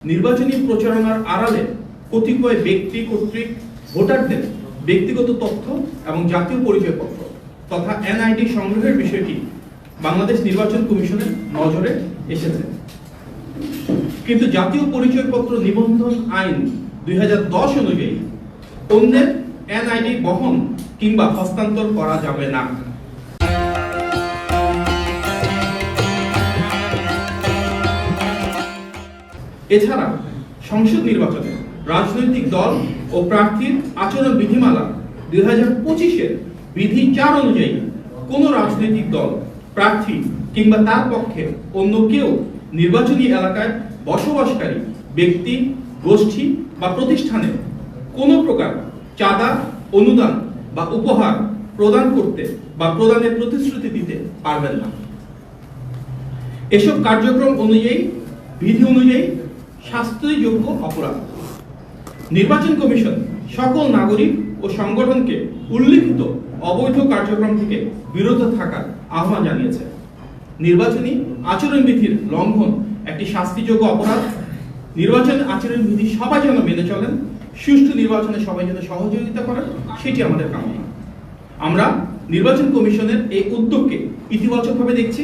নির্বাচনী প্রচারণার আড়ালে কতিপয় ব্যক্তি কর্তৃক ভোটারদের ব্যক্তিগত তথ্য এবং জাতীয় পরিচয়পত্র তথা এনআইডি সংগ্রহের বিষয়টি বাংলাদেশ নির্বাচন কমিশনের নজরে এসেছে। কিন্তু জাতীয় পরিচয়পত্র নিবন্ধন আইন 2010 অনুযায়ী অন্যের এনআইডি বহন কিংবা হস্তান্তর করা যাবে না। এছাড়া সংসদ নির্বাচনে রাজনৈতিক দল ও প্রার্থীর আচরণ বিধিমালা 2025-এর বিধি 4 অনুযায়ী কোন রাজনৈতিক দল প্রার্থী কিংবা তার পক্ষে অন্য কেউ নির্বাচনী এলাকায় বসবাসকারী ব্যক্তি গোষ্ঠী বা প্রতিষ্ঠানে কোনো প্রকার চাঁদা অনুদান বা উপহার প্রদান করতে বা প্রদানের প্রতিশ্রুতি দিতে পারবেন না। এসব কার্যক্রম অনুযায়ী বিধি অনুযায়ী শাস্তিযোগ্য অপরাধ। নির্বাচন কমিশন সকল নাগরিক ও সংগঠনকে উল্লিখিত অবৈধ কার্যক্রম থেকে বিরত থাকার আহ্বান জানিয়েছে। নির্বাচনী আচরণ বিধির লঙ্ঘন একটি শাস্তিযোগ্য অপরাধ। নির্বাচন আচরণ বিধি সবাই যেন মেনে চলেন, সুষ্ঠু নির্বাচনে সবাই যেন সহযোগিতা করেন, সেটি আমাদের কামনা। আমরা নির্বাচন কমিশনের এই উদ্যোগকে ইতিবাচকভাবে দেখছি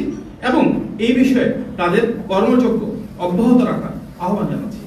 এবং এই বিষয়ে তাদের কর্মযজ্ঞ অব্যাহত রাখার আহ্বান জানাচ্ছি।